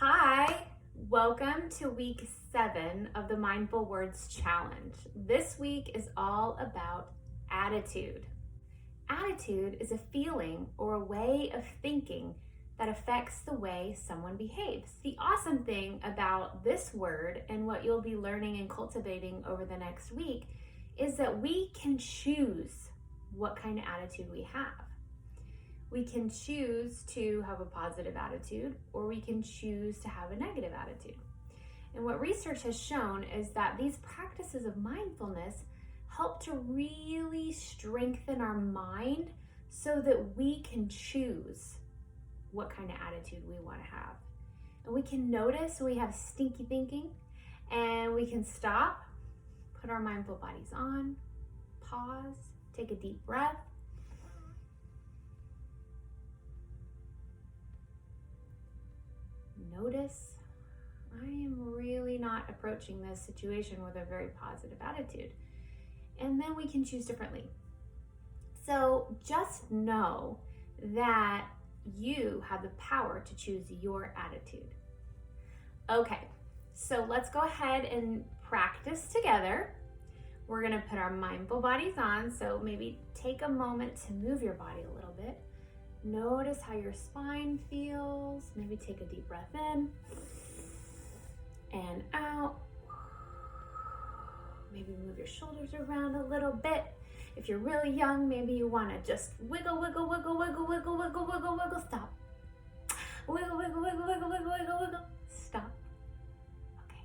Hi, welcome to week 7 of the Mindful Words Challenge. This week is all about attitude. Attitude is a feeling or a way of thinking that affects the way someone behaves. The awesome thing about this word and what you'll be learning and cultivating over the next week is that we can choose what kind of attitude we have. We can choose to have a positive attitude, or we can choose to have a negative attitude. And what research has shown is that these practices of mindfulness help to really strengthen our mind so that we can choose what kind of attitude we want to have. And we can notice when we have stinky thinking, and we can stop, put our mindful bodies on, pause, take a deep breath. Notice, I am really not approaching this situation with a very positive attitude. And then we can choose differently. So just know that you have the power to choose your attitude. Okay, so let's go ahead and practice together. We're gonna put our mindful bodies on, so maybe take a moment to move your body a little bit. Notice how your spine feels. Maybe take a deep breath in and out. Maybe move your shoulders around a little bit. If you're really young, maybe you want to just wiggle, wiggle, wiggle, wiggle, wiggle, wiggle, wiggle, wiggle, stop. Wiggle, wiggle, wiggle, wiggle, wiggle, wiggle, wiggle, stop. Okay,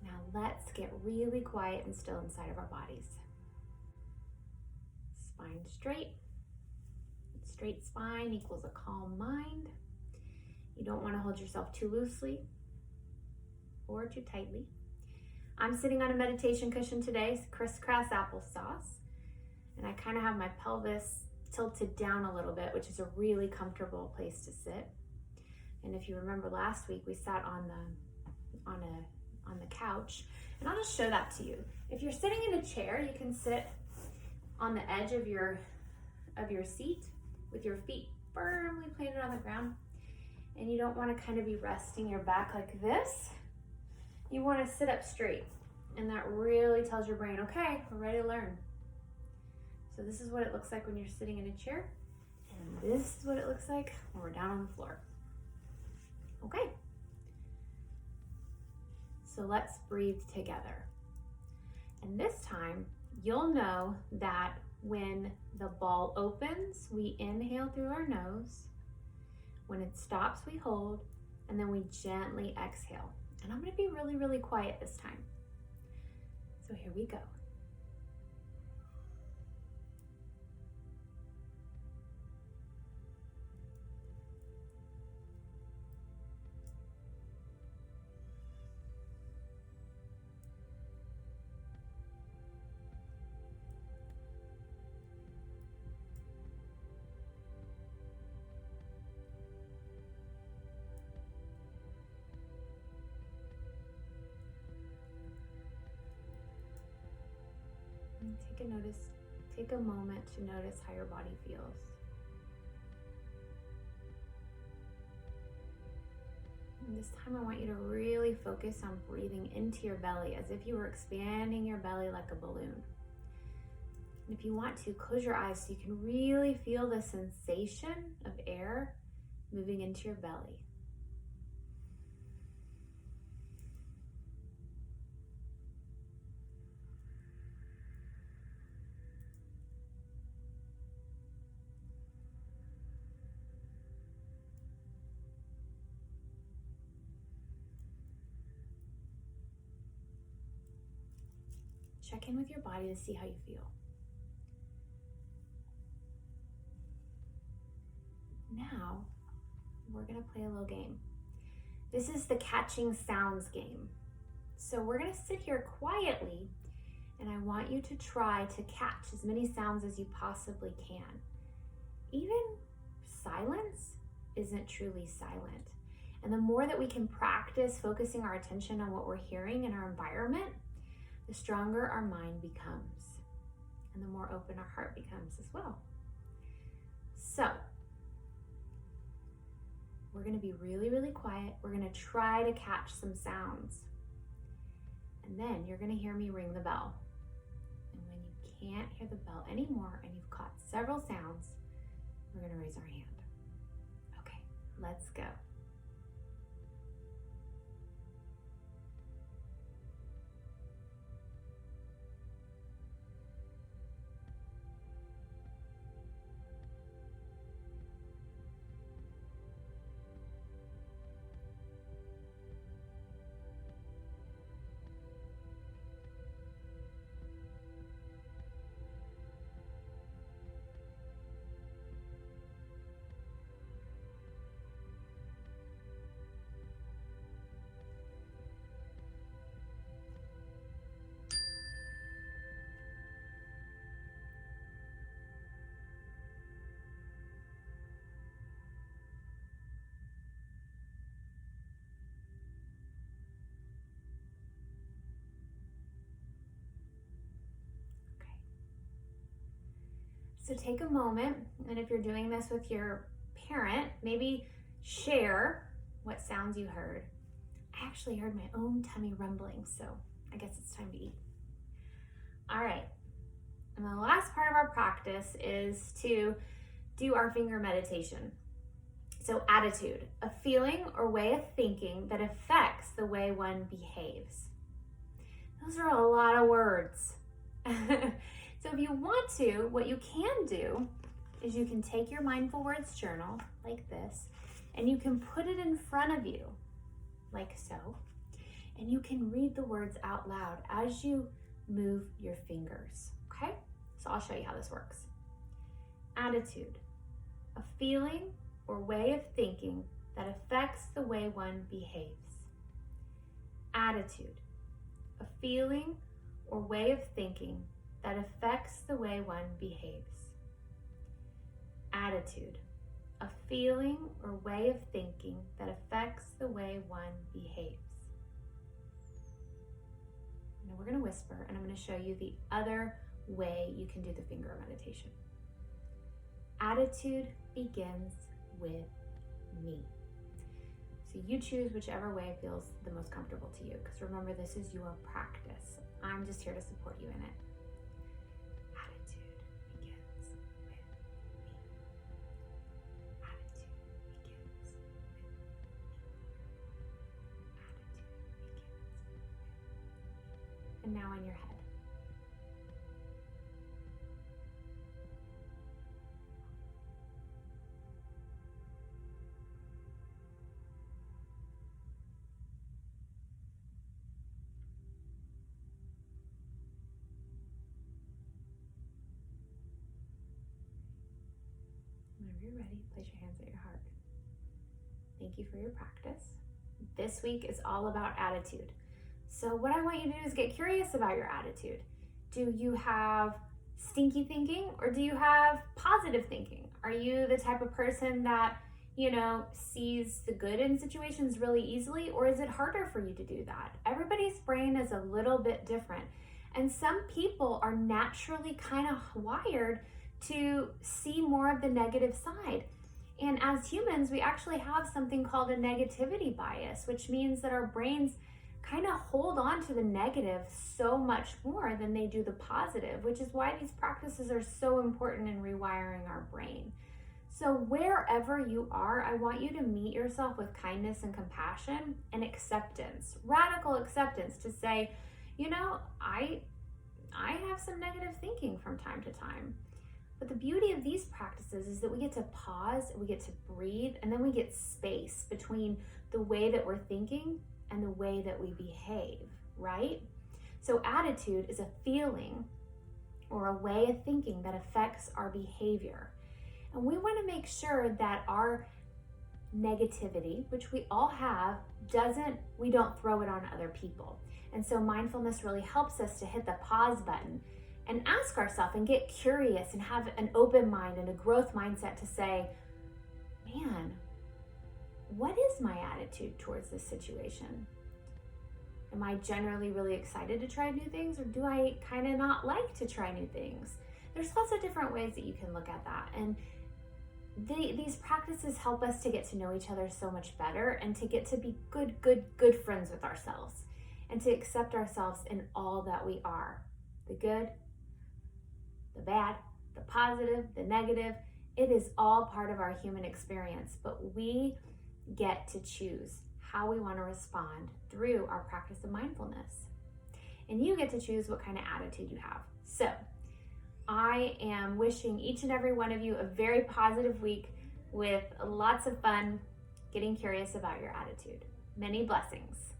now let's get really quiet and still inside of our bodies. Spine straight. Straight spine equals a calm mind. You don't want to hold yourself too loosely or too tightly. I'm sitting on a meditation cushion today, crisscross applesauce, and I kind of have my pelvis tilted down a little bit, which is a really comfortable place to sit. And if you remember last week, we sat on the couch, and I'll just show that to you. If you're sitting in a chair, you can sit on the edge of your seat with your feet firmly planted on the ground, and you don't want to kind of be resting your back like this. You want to sit up straight, and that really tells your brain, okay, we're ready to learn. So this is what it looks like when you're sitting in a chair, and this is what it looks like when we're down on the floor. Okay, so let's breathe together. And this time, you'll know that when the ball opens, we inhale through our nose. When it stops, we hold, and then we gently exhale. And I'm going to be really, really quiet this time. So here we go. Take a moment to notice how your body feels. And this time I want you to really focus on breathing into your belly as if you were expanding your belly like a balloon. And if you want to, close your eyes so you can really feel the sensation of air moving into your belly. Check in with your body to see how you feel. Now, we're going to play a little game. This is the catching sounds game. So we're going to sit here quietly, and I want you to try to catch as many sounds as you possibly can. Even silence isn't truly silent. And the more that we can practice focusing our attention on what we're hearing in our environment, the stronger our mind becomes, and the more open our heart becomes as well. So we're going to be really, really quiet. We're going to try to catch some sounds. And then you're going to hear me ring the bell. And when you can't hear the bell anymore and you've caught several sounds, we're going to raise our hand. Okay, let's go. So take a moment, and if you're doing this with your parent, maybe share what sounds you heard. I actually heard my own tummy rumbling, so I guess it's time to eat. All right, and the last part of our practice is to do our finger meditation. So attitude, a feeling or way of thinking that affects the way one behaves. Those are a lot of words. So if you want to, what you can do is you can take your Mindful Words journal like this, and you can put it in front of you like so, and you can read the words out loud as you move your fingers, okay? So I'll show you how this works. Attitude, a feeling or way of thinking that affects the way one behaves. Attitude, a feeling or way of thinking that affects the way one behaves. Attitude, a feeling or way of thinking that affects the way one behaves. Now we're going to whisper, and I'm going to show you the other way you can do the finger meditation. Attitude begins with me. So you choose whichever way feels the most comfortable to you, because remember, this is your practice. I'm just here to support you in it. And now in your head. Whenever you're ready, place your hands at your heart. Thank you for your practice. This week is all about attitude. So what I want you to do is get curious about your attitude. Do you have stinky thinking, or do you have positive thinking? Are you the type of person that, sees the good in situations really easily, or is it harder for you to do that? Everybody's brain is a little bit different. And some people are naturally kind of wired to see more of the negative side. And as humans, we actually have something called a negativity bias, which means that our brains kind of hold on to the negative so much more than they do the positive, which is why these practices are so important in rewiring our brain. So wherever you are, I want you to meet yourself with kindness and compassion and acceptance, radical acceptance, to say, I have some negative thinking from time to time. But the beauty of these practices is that we get to pause, we get to breathe, and then we get space between the way that we're thinking and the way that we behave, right? So attitude is a feeling or a way of thinking that affects our behavior. And we want to make sure that our negativity, which we all have, we don't throw it on other people. And so mindfulness really helps us to hit the pause button and ask ourselves and get curious and have an open mind and a growth mindset to say, man, what is my attitude towards this situation? Am I generally really excited to try new things, or do I kind of not like to try new things? There's lots of different ways that you can look at that. And these practices help us to get to know each other so much better and to get to be good friends with ourselves and to accept ourselves in all that we are. The good, the bad, the positive, the negative. It is all part of our human experience, but we get to choose how we want to respond through our practice of mindfulness. And you get to choose what kind of attitude you have. So I am wishing each and every one of you a very positive week with lots of fun getting curious about your attitude. Many blessings.